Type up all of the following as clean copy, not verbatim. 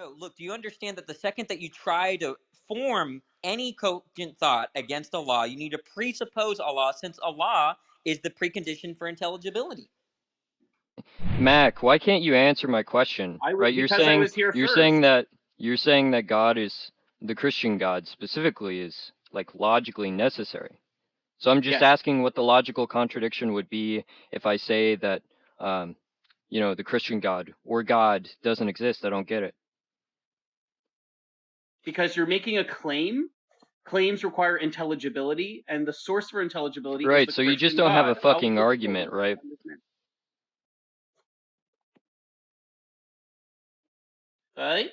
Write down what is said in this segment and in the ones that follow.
No, look, do you understand that the second that you try to form any cogent thought against Allah, you need to presuppose Allah, since Allah is the precondition for intelligibility? Mac, why can't you answer my question? Right? Because I was here you're first. saying that God is the Christian God specifically is like logically necessary. So I'm just asking what the logical contradiction would be if I say that you know, the Christian God or God doesn't exist. I don't get it. Because you're making a claim. Claims require intelligibility, and the source for intelligibility Right, is the so you just Christian don't have God. a fucking argument, right? Right?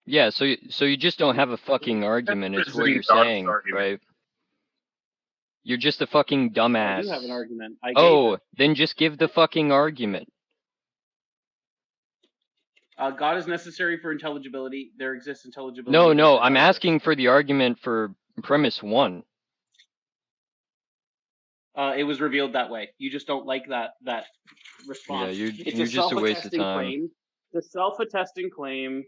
Yeah, so you just don't have a fucking argument is what you're saying, right? You're just a fucking dumbass. I do have an argument. Then just give the fucking argument. God is necessary for intelligibility. There exists intelligibility. No, I'm asking for the argument for premise 1. It was revealed that way. You just don't like that response. Yeah, it's you're just a waste of time. Claim. It's a self-attesting claim.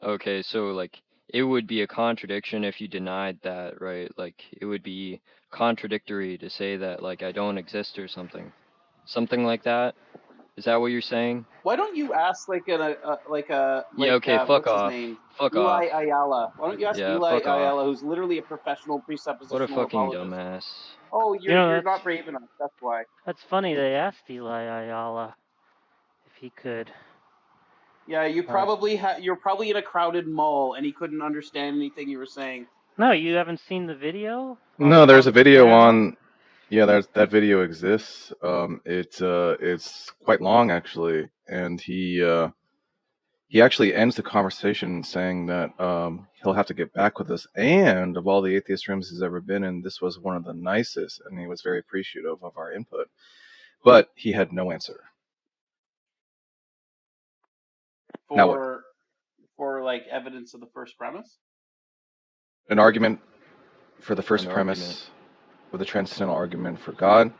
Okay, so like it would be a contradiction if you denied that, right? Like it would be contradictory to say that like I don't exist or something. Something like that? Is that what you're saying? Why don't you ask yeah, okay, fuck what's off. his name? Fuck Eli off. Ayala. Why don't you ask Eli Ayala, who's literally a professional presuppositional What a fucking apologist? dumbass. Oh, you're not brave enough. That's why. That's funny. They asked Eli Ayala if he could. Yeah, you're probably in a crowded mall, and he couldn't understand anything you were saying. No, you haven't seen the video? No, there's a video on. Yeah, that video exists. It's quite long actually, and he actually ends the conversation saying that he'll have to get back with us. And of all the atheist rooms he's ever been in, this was one of the nicest, and he was very appreciative of our input. But he had no answer. For like evidence of the first premise? An argument for the first premise with a transcendental argument for God.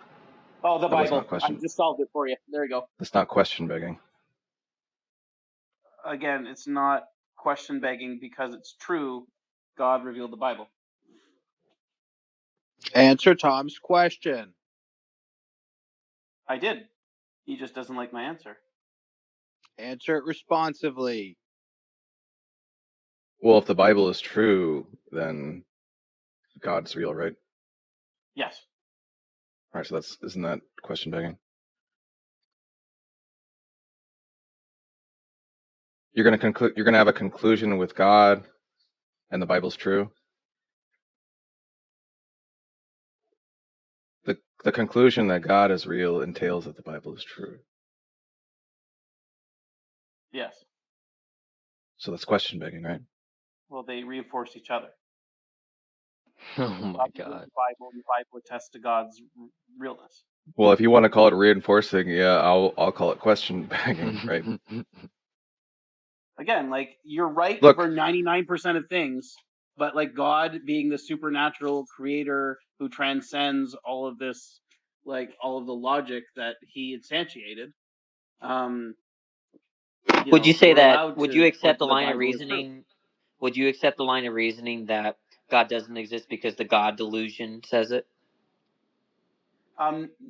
Oh, the Bible. I just solved it for you. There you go. That's not question begging. Again, it's not question begging because it's true. God revealed the Bible. Answer Tom's question. I did. He just doesn't like my answer. Answer it responsively. Well, if the Bible is true, then God's real, right? Yes. All right, so isn't that question begging? You're gonna have a conclusion with God, and the Bible's true. The conclusion that God is real entails that the Bible is true. Yes. So that's question begging, right? Well, they reinforce each other. Oh my God. The Bible attests to God's realness. Well, if you want to call it reinforcing, yeah, I'll call it question begging, right? Again, like you're right for 99% of things, but like God being the supernatural creator who transcends all of this, like all of the logic that he instantiated. Would you say that? Would you accept the line of reasoning? Would you accept the line of reasoning that God doesn't exist because the God delusion says it?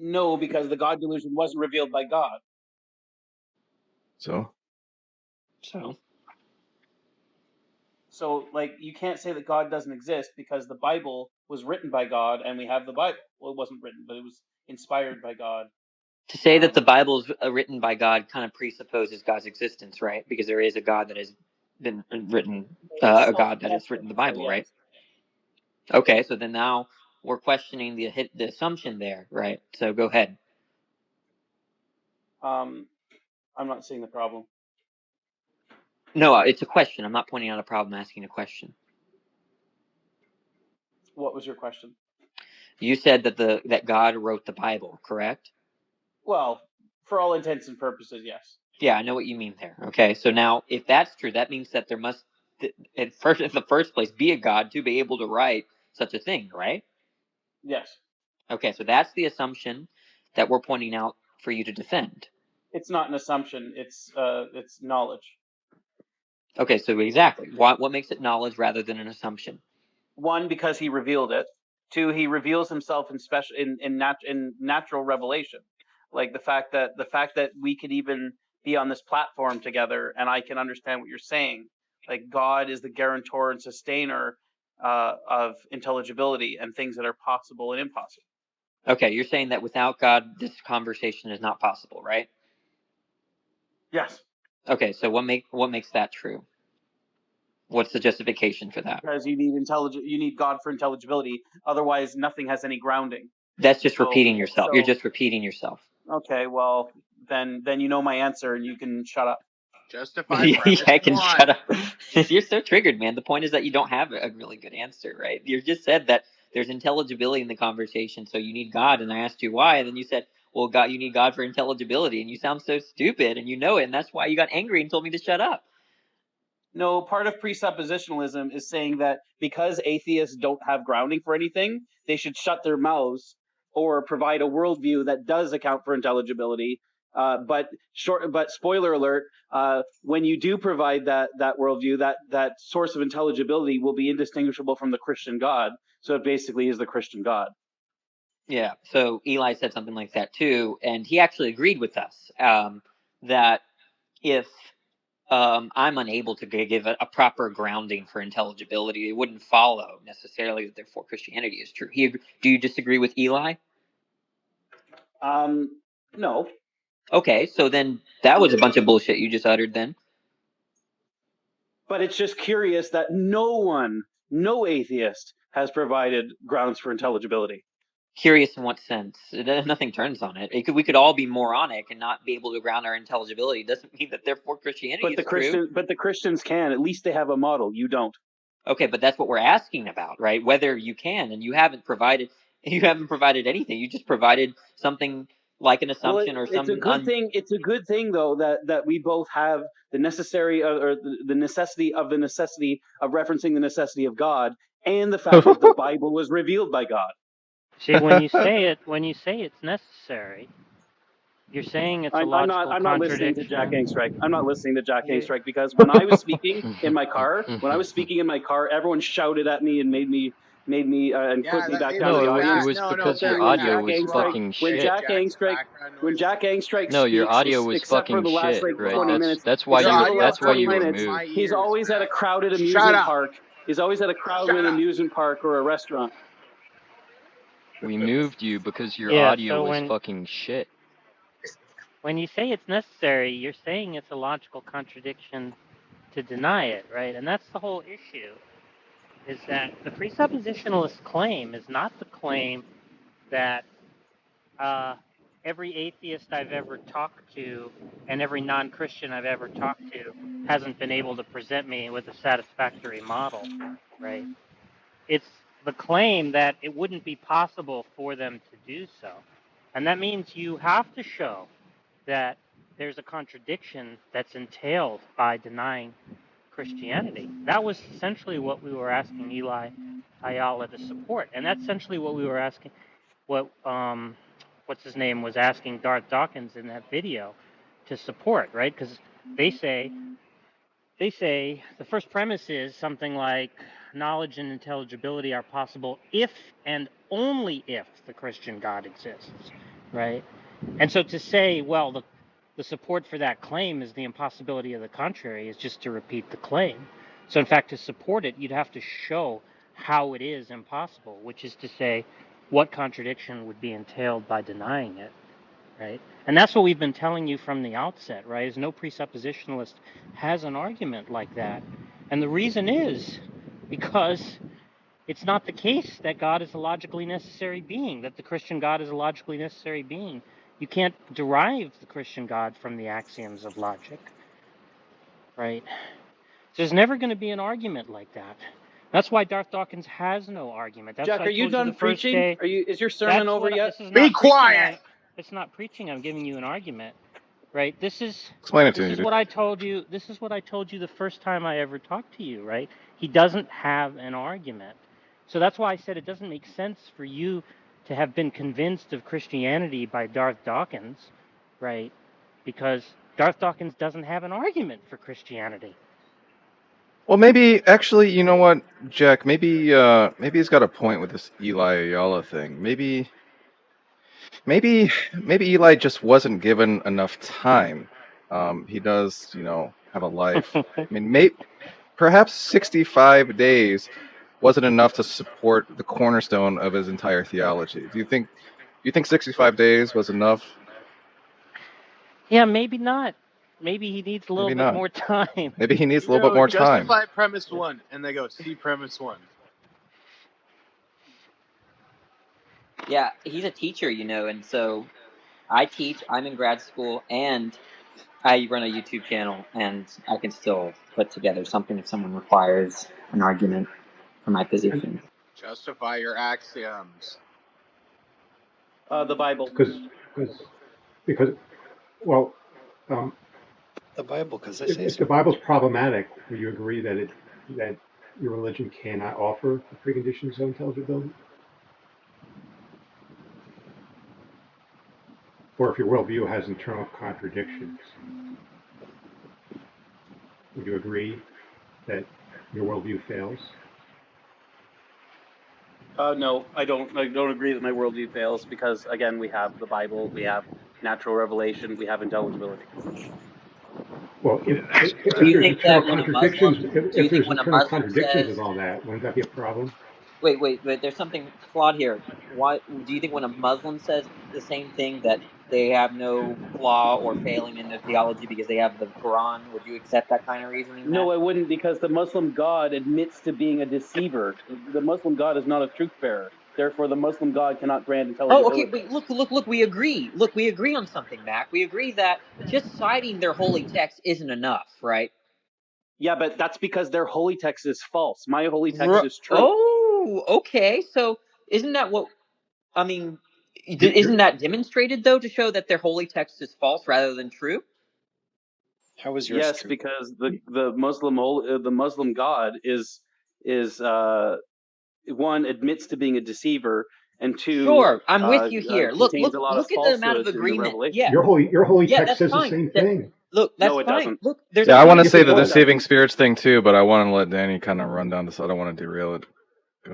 No, because the God delusion wasn't revealed by God. So, like, you can't say that God doesn't exist because the Bible was written by God and we have the Bible. Well, it wasn't written, but it was inspired by God. To say that the Bible is written by God kind of presupposes God's existence, right? Because there is a God that has been written, a God that has written the Bible, right? Okay, so then now we're questioning the assumption there, right? So go ahead. I'm not seeing the problem. No, it's a question. I'm not pointing out a problem, asking a question. What was your question? You said that God wrote the Bible, correct? Well, for all intents and purposes, yes. Yeah, I know what you mean there. Okay, so now if that's true, that means that there must, in the first place, be a God to be able to write such a thing, right? Yes. Okay, so that's the assumption that we're pointing out for you to defend. It's not an assumption. It's knowledge. Okay, so exactly. What makes it knowledge rather than an assumption? One, because he revealed it. Two, he reveals himself in natural revelation, like the fact that we could even be on this platform together and I can understand what you're saying. Like God is the guarantor and sustainer of intelligibility and things that are possible and impossible. Okay, you're saying that without God, this conversation is not possible, right? Yes. Okay, so what makes that true? What's the justification for that? Because you need God for intelligibility. Otherwise, nothing has any grounding. That's just repeating yourself. You're just repeating yourself. Okay, well, then you know my answer and you can shut up. Justify Yeah, premise I can one. shut up. You're so triggered, man. The point is that you don't have a really good answer, right? You just said that there's intelligibility in the conversation, so you need God, and I asked you why, and then you said, well, God, you need God for intelligibility, and you sound so stupid, and you know it, and that's why you got angry and told me to shut up. No, part of presuppositionalism is saying that because atheists don't have grounding for anything, they should shut their mouths or provide a worldview that does account for intelligibility. But spoiler alert: when you do provide that worldview, that source of intelligibility will be indistinguishable from the Christian God. So it basically is the Christian God. Yeah. So Eli said something like that too, and he actually agreed with us that if I'm unable to give a proper grounding for intelligibility, it wouldn't follow necessarily that therefore Christianity is true. Do you disagree with Eli? No. Okay, so then that was a bunch of bullshit you just uttered then. But it's just curious that no atheist has provided grounds for intelligibility. Curious in what sense? Nothing turns on it. We could all be moronic and not be able to ground our intelligibility. It doesn't mean that therefore Christianity is true. But the Christians can. At least they have a model. You don't. Okay, but that's what we're asking about, right? Whether you can, and you haven't provided anything. You just provided something like an assumption or some. It's a good thing. It's a good thing though that we both have the necessary or the necessity of referencing the necessity of God and the fact that the Bible was revealed by God. See, when you say it's necessary, you're saying it's a logical I'm not listening to contradiction. Jack Angstrike. I'm not listening to Jack Angstrike because when I was speaking in my car, everyone shouted at me and made me and put me back down to the audience. It was because your audio was fucking shit. When Jack Angstrike No, your speaks, audio was except for fucking the last shit, right? 20 minutes, That's why you were minutes, moved. he's always at a crowded amusement park. He's always at a crowded amusement park or a restaurant. We moved you because your Yeah, audio so was fucking shit. When you say it's necessary, you're saying it's a logical contradiction to deny it, right? And that's the whole issue, is that the presuppositionalist claim is not the claim that every atheist I've ever talked to and every non-Christian I've ever talked to hasn't been able to present me with a satisfactory model, right? It's the claim that it wouldn't be possible for them to do so. And that means you have to show that there's a contradiction that's entailed by denying Christianity. That was essentially what we were asking Eli Ayala to support, and that's essentially what we were asking, what's his name was asking Darth Dawkins in that video to support, right? Because they say the first premise is something like knowledge and intelligibility are possible if and only if the Christian God exists, right? And so to say, well, the support for that claim is the impossibility of the contrary is just to repeat the claim. So in fact, to support it, you'd have to show how it is impossible, which is to say what contradiction would be entailed by denying it, right? And that's what we've been telling you from the outset, right? Is no presuppositionalist has an argument like that. And the reason is because it's not the case that God is a logically necessary being, that the Christian God is a logically necessary being. You can't derive the Christian God from the axioms of logic, right? So there's never going to be an argument like that. That's why Darth Dawkins has no argument. That's Jack, are you done preaching? Is your sermon over yet? Be quiet. It's not preaching. I'm giving you an argument, right? This is what I told you. This is what I told you the first time I ever talked to you, right? He doesn't have an argument. So that's why I said it doesn't make sense for you to have been convinced of Christianity by Darth Dawkins, right? because Darth Dawkins doesn't have an argument for Christianity. Well, maybe actually, you know what, Jack? Maybe he's got a point with this Eli Ayala thing. Maybe Eli just wasn't given enough time. He does, have a life. I mean, perhaps 65 days wasn't enough to support the cornerstone of his entire theology. Do you think 65 days was enough? Yeah, maybe not. Maybe he needs a little bit more time. Maybe he needs a little bit more time. Justify premise 1, and they go, see premise 1. Yeah, he's a teacher, and so I teach, I'm in grad school, and I run a YouTube channel, and I can still put together something if someone requires an argument for my position. Justify your axioms. The Bible. Because well, the Bible, because if the Bible's problematic, would you agree that your religion cannot offer the preconditions of intelligibility? Or if your worldview has internal contradictions, would you agree that your worldview fails? No, I don't agree that my worldview fails because, again, we have the Bible, we have natural revelation, we have intelligibility. Well, if there's internal contradictions with all that, wouldn't that be a problem? Wait, there's something flawed here. Why do you think when a Muslim says the same thing that they have no flaw or failing in their theology because they have the Quran, would you accept that kind of reasoning? No, I wouldn't, because the Muslim God admits to being a deceiver. The Muslim God is not a truth bearer. Therefore, the Muslim God cannot grant intelligibility. Oh, okay, but look, we agree. Look, we agree on something, Mac. We agree that just citing their holy text isn't enough, right? Yeah, but that's because their holy text is false. My holy text is true. Oh, okay. So isn't that what, I mean, isn't that demonstrated, though, to show that their holy text is false rather than true? How is yours true? Because the Muslim God is one, admits to being a deceiver, and two, sure, I'm with you here. Look at the amount of agreement. Yeah, your holy text says the same thing. Look, that's no, it fine. doesn't. Look, there's I want to say the deceiving spirits thing too, but I want to let Danny kind of run down this. I don't want to derail it.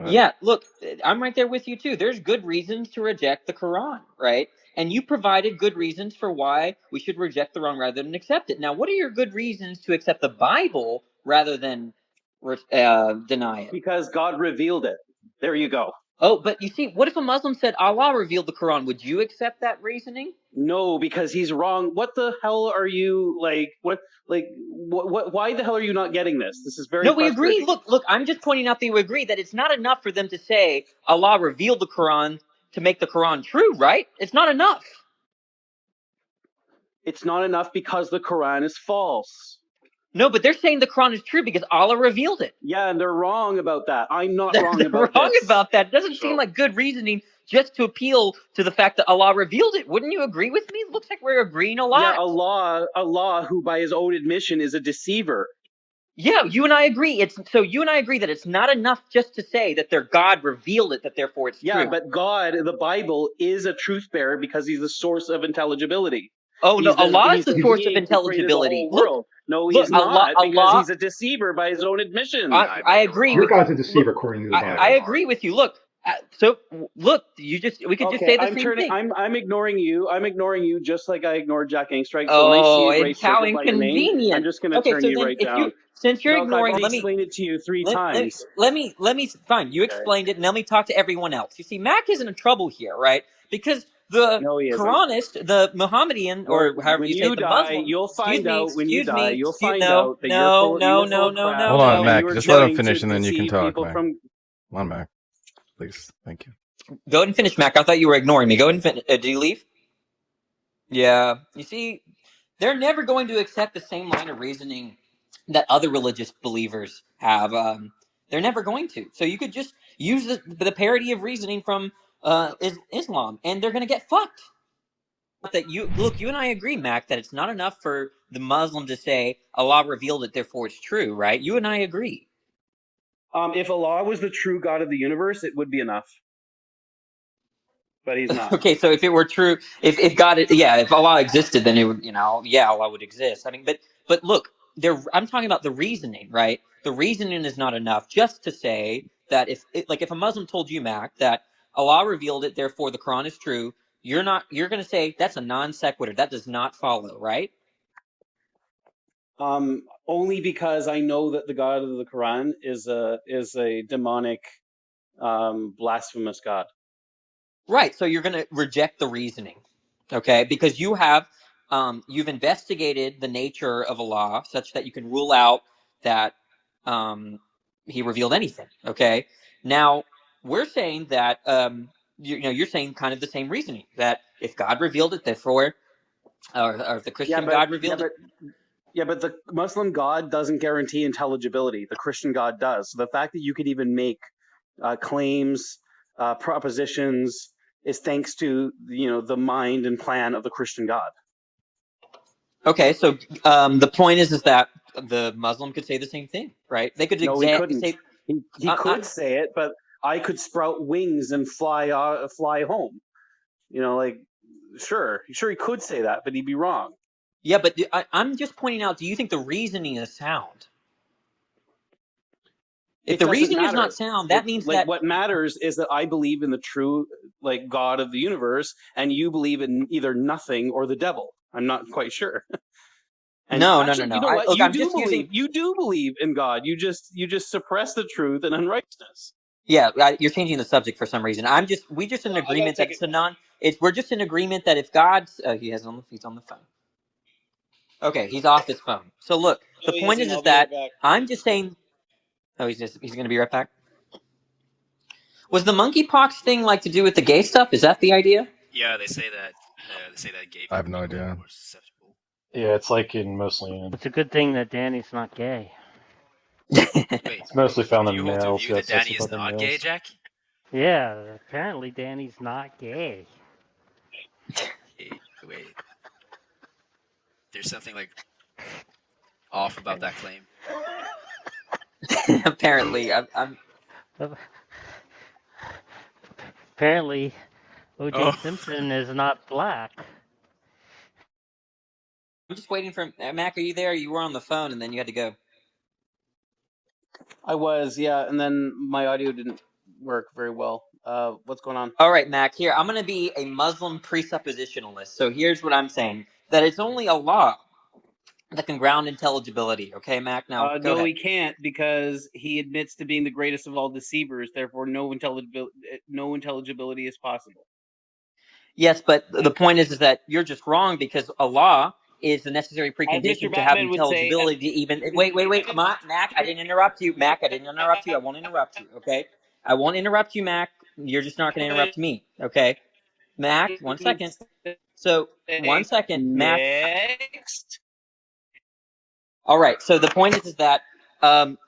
Yeah, look, I'm right there with you too. There's good reasons to reject the Quran, right? And you provided good reasons for why we should reject the Quran rather than accept it. Now, what are your good reasons to accept the Bible rather than deny it? Because God revealed it. There you go. Oh, but you see, what if a Muslim said Allah revealed the Quran? Would you accept that reasoning? No, because he's wrong. What the hell are you What? Why the hell are you not getting this? This is very. No, we agree. Look. I'm just pointing out that we agree that it's not enough for them to say Allah revealed the Quran to make the Quran true, right? It's not enough. It's not enough because the Quran is false. No, but they're saying the Quran is true because Allah revealed it. Yeah, and they're wrong about that. I'm not wrong about wrong this. about that. Doesn't seem like good reasoning just to appeal to the fact that Allah revealed it. Wouldn't you agree with me? It looks like we're agreeing a lot. Yeah, Allah, who by his own admission is a deceiver. Yeah, you and I agree. You and I agree that it's not enough just to say that their God revealed it, that therefore it's true. Yeah, but God, the Bible, is a truth bearer because he's the source of intelligibility. Oh, no, Allah is the source of intelligibility. No, he's not, because he's a deceiver by his own admission. I agree. Your God's a deceiver according to the Bible. I agree with you. Look, we could just say the same thing. I'm ignoring you. I'm ignoring you just like I ignored Jack Angstrike. So it's how inconvenient. I'm just going to turn you right down. Since you're ignoring, let me explain it to you three times. Let me. Fine, you explained it, and let me talk to everyone else. You see, Mac is in trouble here, right? Because the Quranist, the Mohammedan, or however you say it, the Muslim, you'll find out when you die. You'll find out that no. Hold on, Mac. Just let him finish, and then you can talk, Mac. Come on, Mac. Please, thank you. Go ahead and finish, Mac. I thought you were ignoring me. Go ahead and finish. Did you leave? Yeah. You see, they're never going to accept the same line of reasoning that other religious believers have. They're never going to. So you could just use the parody of reasoning from Islam, and they're going to get fucked. That you and I agree, Mac, that it's not enough for the Muslim to say Allah revealed it, therefore it's true, right? You and I agree. If Allah was the true God of the universe, it would be enough. but he's not. Okay, so if it were true, if God, if Allah existed, then it would, Allah would exist. I mean, but look, I'm talking about the reasoning, right? The reasoning is not enough just to say that if a Muslim told you, Mac, that Allah revealed it, therefore the Quran is true, you're going to say that's a non sequitur. That does not follow, right? Only because I know that the God of the Quran is a demonic, blasphemous God. Right. So you're going to reject the reasoning, okay? Because you've investigated the nature of Allah such that you can rule out that he revealed anything, okay? Now we're saying that you're saying kind of the same reasoning, that if God revealed it, therefore, or if the Christian God revealed it. Yeah, but the Muslim God doesn't guarantee intelligibility. The Christian God does. So the fact that you could even make claims, propositions, is thanks to the mind and plan of the Christian God. Okay, so the point is that the Muslim could say the same thing, right? They could No, he couldn't. say He could say it, but I could sprout wings and fly home. Sure, he could say that, but he'd be wrong. Yeah, but I'm just pointing out, do you think the reasoning is sound? If the reasoning is not sound, that means that what matters is that I believe in the true God of the universe, and you believe in either nothing or the devil. I'm not quite sure. And no. You know what? You do believe in God. You just suppress the truth and unrighteousness. Yeah, you're changing the subject for some reason. We're just in agreement that we're just in agreement that if God's he's on the phone. Okay, he's off his phone. So look, the point is that I'm just saying. Oh, he's going to be right back. Was the monkeypox thing to do with the gay stuff? Is that the idea? Yeah, they say that gay people I have no idea. are more susceptible. Yeah, it's mostly in. It's a good thing that Danny's not gay. Wait, it's mostly found in males. Do you hold to view that Danny is not gay, Jack? Yeah, apparently Danny's not gay. Wait. There's something off about that claim. Apparently, I'm. Apparently, O.J. Simpson is not black. I'm just waiting for Mac. Are you there? You were on the phone, and then you had to go. I was, yeah, and then my audio didn't work very well. What's going on? All right, Mac. Here, I'm going to be a Muslim presuppositionalist. So here's what I'm saying: that it's only Allah that can ground intelligibility. Okay, Mac. Now, go ahead. He can't, because he admits to being the greatest of all deceivers. Therefore, no intelligibility is possible. Yes, but the point is that you're just wrong, because Allah is the necessary precondition to have intelligibility. Wait, Mac. I didn't interrupt you. Mac, I didn't interrupt you. I won't interrupt you. Okay, I won't interrupt you, Mac. You're just not going to interrupt me. Okay, Mac. 1 second. So 1 second, Mac. Next. All right. So the point is that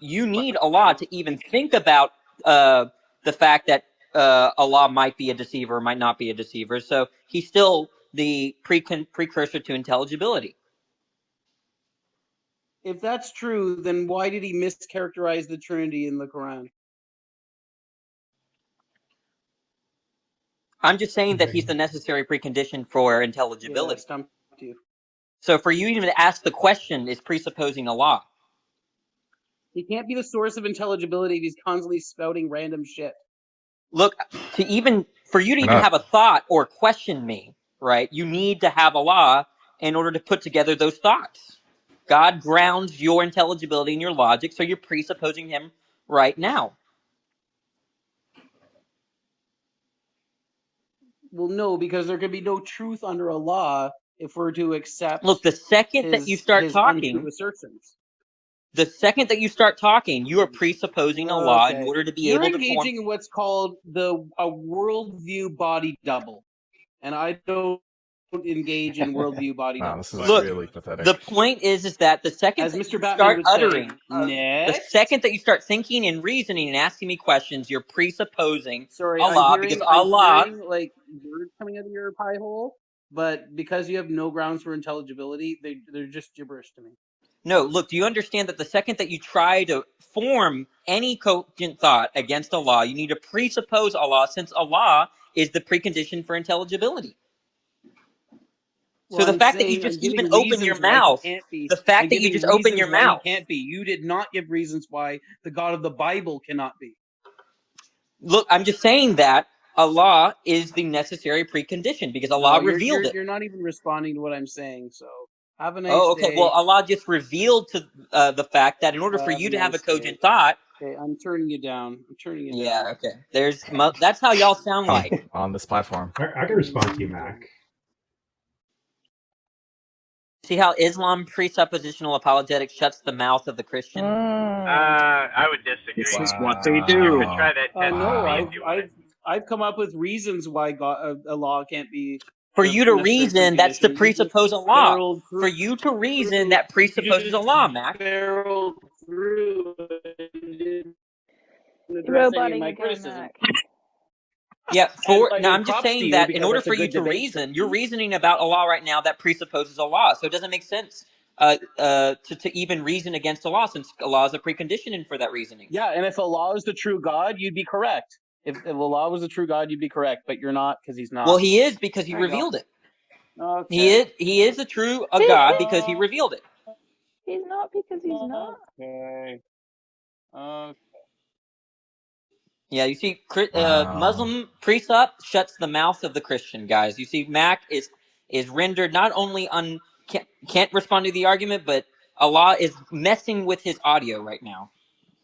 you need Allah to even think about the fact that Allah might be a deceiver, might not be a deceiver. So he's still the precursor to intelligibility. If that's true, then why did he mischaracterize the Trinity in the Quran? I'm just saying that he's the necessary precondition for intelligibility. Yeah, stumped you. So for you even to ask the question is presupposing Allah. He can't be the source of intelligibility if he's constantly spouting random shit. Look, for you to even have a thought or question me, right, you need to have Allah in order to put together those thoughts. God grounds your intelligibility and your logic, so you're presupposing him right now. Well, no, because there could be no truth under Allah if we're to accept. Look, the second that you start talking, assertions. The second that you start talking, you are presupposing Allah in order to be able to form. You're engaging in what's called a worldview body double, and I don't engage in worldview body double. This is really pathetic. The point is that the second that you start uttering, the second that you start thinking and reasoning and asking me questions, you're presupposing Allah, because Allah, I'm hearing, words coming out of your pie hole, but because you have no grounds for intelligibility, they're just gibberish to me. No, look, do you understand that the second that you try to form any cogent thought against Allah, you need to presuppose Allah, since Allah is the precondition for intelligibility. Well, So the I'm fact that you saying I'm just giving even open your reasons why he mouth, can't be. the fact I'm that you giving just open your reasons why he mouth. can't be. You did not give reasons why the God of the Bible cannot be. Look, I'm just saying that Allah is the necessary precondition because No, Allah revealed it. you're not even responding to what I'm saying. So have a nice Oh, okay. Well, day. Allah just revealed to the fact that in order for Have a you to have a nice day. cogent thought. Okay, I'm turning you down. I'm turning you down. Yeah. Okay. That's how y'all sound like. On this platform. I can respond to you, Mac. See how Islam presuppositional apologetics shuts the mouth of the Christian? I would disagree. This is what they do. You could try that test No, with me if you want. I've come up with reasons why Allah can't be For the you to necessary reason, that's to precondition. You just presuppose Allah. barreled For you to reason, that presupposes Allah, Mac. barreled through and didn't You're address any of roboting my again, criticism. Mac. Yeah, And I'm just props to saying you that in because order that's a for you good to debate reason, you're reasoning about Allah right now that presupposes Allah. So it doesn't make sense to even reason against Allah since Allah is a precondition for that reasoning. Yeah, and if Allah is the true God, you'd be correct. If Allah was the true God, you'd be correct, but you're not because he's not. Well, he is because he There you go. revealed it. Okay. He is a true God because he revealed it. He's not because he's not. Okay. Yeah, you see, Muslim PRESUPP shuts the mouth of the Christian, guys. You see, Mac is rendered not only can't respond to the argument, but Allah is messing with his audio right now.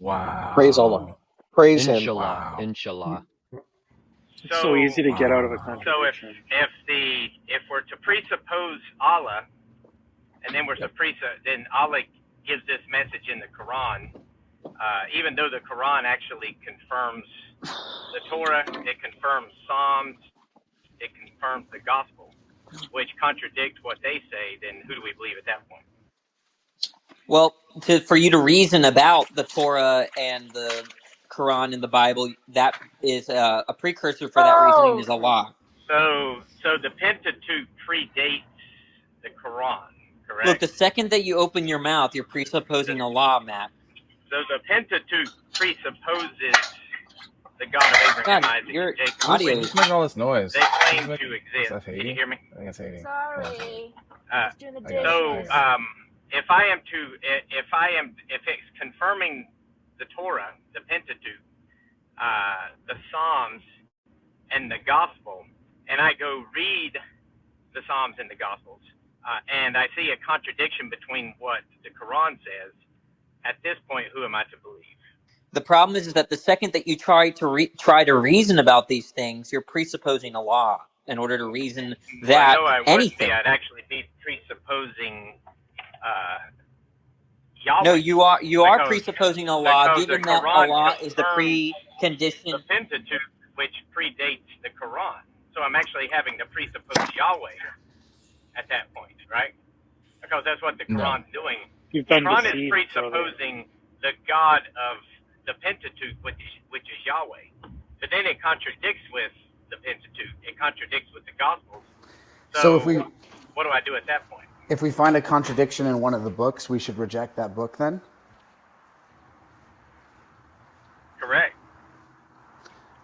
Wow. Praise Allah. Praise him. Inshallah. Wow. Inshallah. It's so easy to get out of a contradiction. So if we're to presuppose Allah, and then then Allah gives this message in the Quran, even though the Quran actually confirms the Torah, it confirms Psalms, it confirms the Gospel, which contradict what they say, then who do we believe at that point? Well, for you to reason about the Torah and the Quran and the Bible, that is a precursor for that reasoning is Allah. So the Pentateuch predates the Quran, correct? Look, the second that you open your mouth, you're presupposing Allah, Matt. So the Pentateuch presupposes the God of Abraham, Isaac, and Jacob. Audio Who's making all this noise? They claim to exist. Is that Can you hear me? I think it's Haiti. Sorry. So if it's confirming the Torah, the Pentateuch, the Psalms, and the Gospel, and I go read the Psalms and the Gospels, and I see a contradiction between what the Quran says, at this point, who am I to believe? The problem is that the second that you try to reason about these things, you're presupposing Allah in order to reason that anything. I'd actually be presupposing Yahweh. No, you are presupposing Allah, given that Allah is the precondition. The Pentateuch, which predates the Quran. So I'm actually having to presuppose Yahweh at that point, right? Because that's what the Quran's doing. The Quran is presupposing the God of the Pentateuch, which is Yahweh. But then it contradicts with the Pentateuch. It contradicts with the Gospels. So what do I do at that point? If we find a contradiction in one of the books, we should reject that book then? Correct.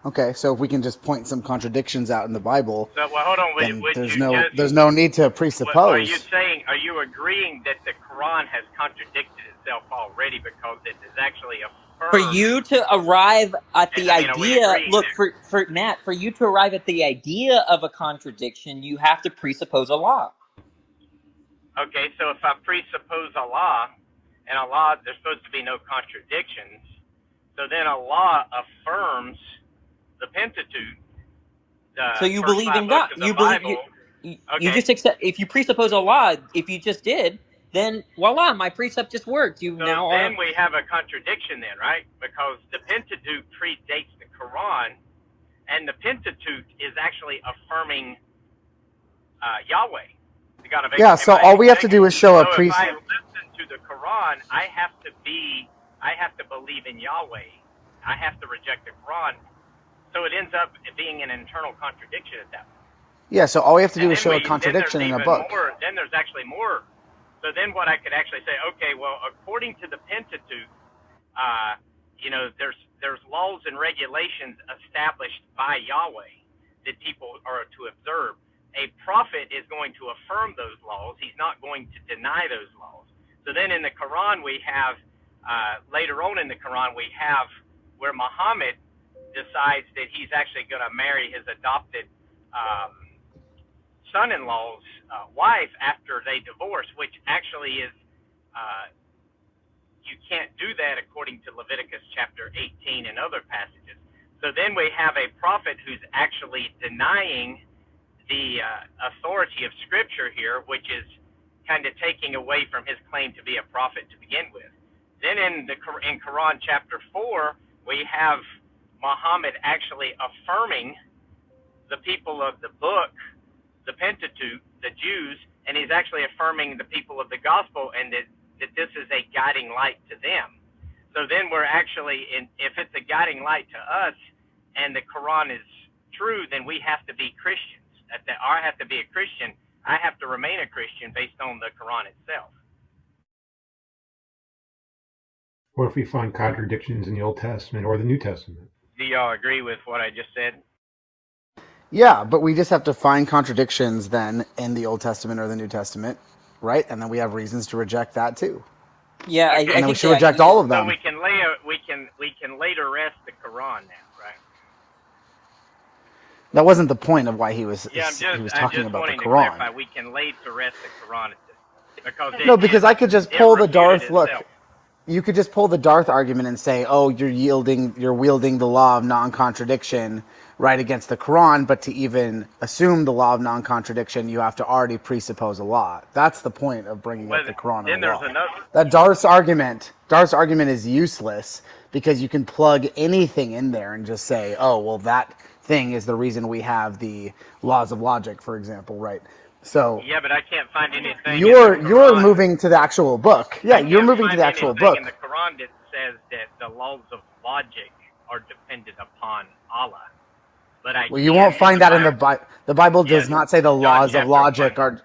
Okay, so if we can just point some contradictions out in the Bible, so, well, hold on. then there's no need to presuppose. Are you agreeing that the Quran has contradicted itself already because it is actually affirmed? For you to arrive at the idea, look, for Matt, for you to arrive at the idea of a contradiction, you have to presuppose Allah. Okay, so if I presuppose Allah, and Allah, there's supposed to be no contradictions, so then Allah affirms the Pentateuch. So you believe in God. You believe you just accept. If you presuppose Allah, if you just did, then voila, my precept just worked. Then we have a contradiction then, right? Because the Pentateuch predates the Quran, and the Pentateuch is actually affirming Yahweh, the God of Abraham. Yeah, so all we have to do is show a precept. If I listen to the Quran, I have to believe in Yahweh. I have to reject the Quran. So it ends up being an internal contradiction at that point. Yeah, so all we have to do is show a contradiction in a book. Then there's actually more. So then what I could actually say, okay, well, according to the Pentateuch, there's laws and regulations established by Yahweh. that people are to observe. A prophet is going to affirm those laws. He's not going to deny those laws. So then in the Quran we have, later on in the Quran we have where Muhammad decides that he's actually going to marry his adopted son-in-law's wife after they divorce, which actually is, you can't do that according to Leviticus chapter 18 and other passages. So then we have a prophet who's actually denying the authority of Scripture here, which is kind of taking away from his claim to be a prophet to begin with. Then in Quran chapter 4, we have Muhammad actually affirming the people of the book, the Pentateuch, the Jews, and he's actually affirming the people of the gospel, and that this is a guiding light to them. So then we're actually, if it's a guiding light to us and the Quran is true, then we have to be Christians. I have to be a Christian. I have to remain a Christian based on the Quran itself. What if we find contradictions in the Old Testament or the New Testament? Do y'all agree with what I just said? Yeah, but we just have to find contradictions then in the Old Testament or the New Testament, right? And then we have reasons to reject that too. Yeah, and then we should reject all of them. So we can lay to rest the Quran now, right? That wasn't the point of why he was talking about the Quran. Clarify, we can lay to rest the Quran at this, because I could just pull the Darth look. You could just pull the Darth argument and say, "Oh, you're wielding the law of non-contradiction right against the Quran, but to even assume the law of non-contradiction, you have to already presuppose a law." That's the point of bringing up the Quran and the law. That Darth's argument is useless because you can plug anything in there and just say, "Oh, well, that thing is the reason we have the laws of logic," for example, right? So yeah, but I can't find anything. You're moving to the actual book. Yeah, you're moving to the actual book. In the Quran, it says that the laws of logic are dependent upon Allah. But you won't find that in the Bible. The Bible does not say the laws of logic are.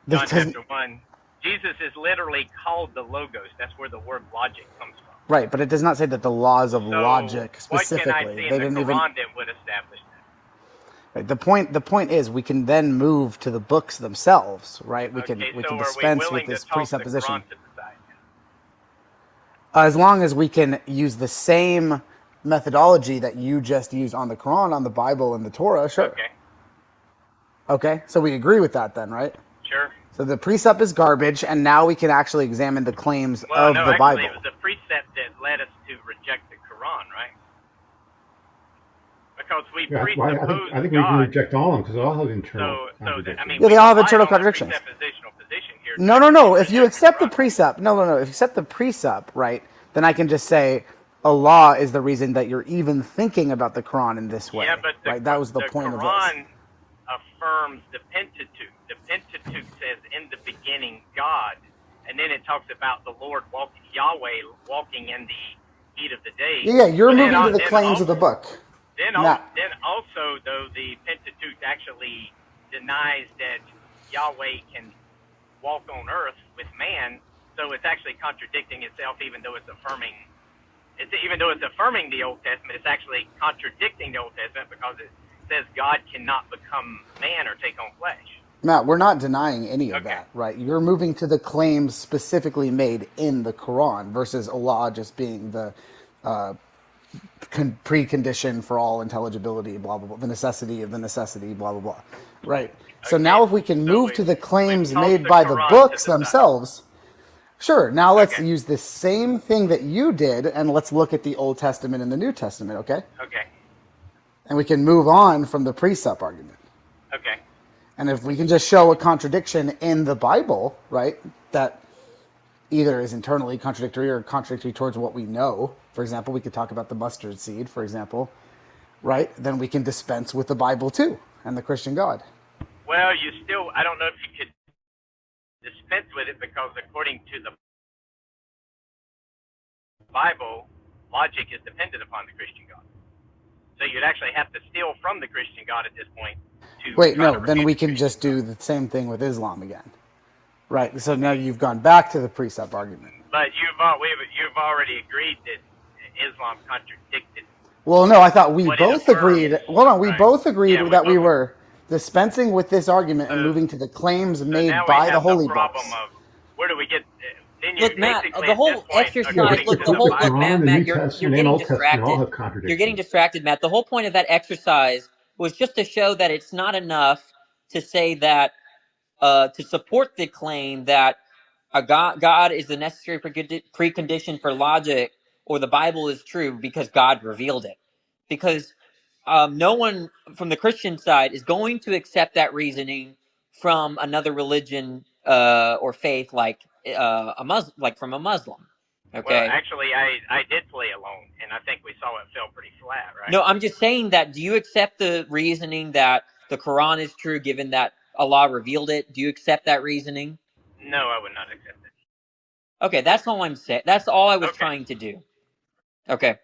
John chapter 1. Jesus is literally called the Logos. That's where the word logic comes from. Right, but it does not say that the laws of logic specifically. What can I see in the Quran that would establish that? Right. The point is we can then move to the books themselves, right? We can dispense with this presupposition. As long as we can use the same methodology that you just used on the Quran, on the Bible, and the Torah, sure. Okay, so we agree with that then, right? Sure. So the precept is garbage, and now we can actually examine the claims of the Bible. It was the precept that led us to reject the Quran, right? Because we presuppose I think we can reject all of them because they all have internal contradictions. They all have internal contradictions. No. If you accept the precept, if you accept the precept, right, then I can just say Allah is the reason that you're even thinking about the Quran in this way. Yeah, but right? That was the point of this. The Quran affirms the Pentateuch. The Pentateuch says, "In the beginning, God," and then it talks about the Lord Yahweh walking in the heat of the day. Yeah, you're moving to the claims of the book. Then also, though, the Pentateuch actually denies that Yahweh can walk on earth with man, so it's actually contradicting itself, even though it's affirming. Even though it's affirming the Old Testament, it's actually contradicting the Old Testament because it says God cannot become man or take on flesh. Matt, we're not denying any of that, right? You're moving to the claims specifically made in the Quran versus Allah just being the precondition for all intelligibility, blah, blah, blah, the necessity of the necessity, blah, blah, blah, right? So now if we can move to the claims made by the books themselves, sure, now let's use the same thing that you did and let's look at the Old Testament and the New Testament, okay? Okay. And we can move on from the precept argument. Okay. And if we can just show a contradiction in the Bible, right, that either is internally contradictory or contradictory towards what we know. For example, we could talk about the mustard seed, for example, right? Then we can dispense with the Bible too and the Christian God. Well, I don't know if you could dispense with it because according to the Bible, logic is dependent upon the Christian God. So you'd actually have to steal from the Christian God at this point. Then we can just do the same thing with Islam again. Right, so now you've gone back to the precept argument. But you've already agreed that Islam contradicted Well, no, I thought we what it both affirms. agreed. Well, no, we Right. both agreed Yeah, we that we both- were dispensing with this argument and moving to the claims made now by we the have holy the problem books. of where do we get? Then you Look, Matt, basically the at whole this point, exercise. according Look, to the whole. Bible, Look, Matt, the New you're Testament and getting Old Testament all distracted. have contradictions. You're getting distracted, Matt. The whole point of that exercise was just to show that it's not enough to say that to support the claim that God is the necessary precondition for logic, or the Bible is true because God revealed it. Because no one from the Christian side is going to accept that reasoning from another religion or faith, like a Muslim, like from a Muslim. Okay. Well, actually, I did play alone, and I think we saw it fell pretty flat, right? No, I'm just saying that. Do you accept the reasoning that the Quran is true, given that Allah revealed it? Do you accept that reasoning? No, I would not accept it. Okay, that's all I'm saying. That's all I was trying to do. Okay.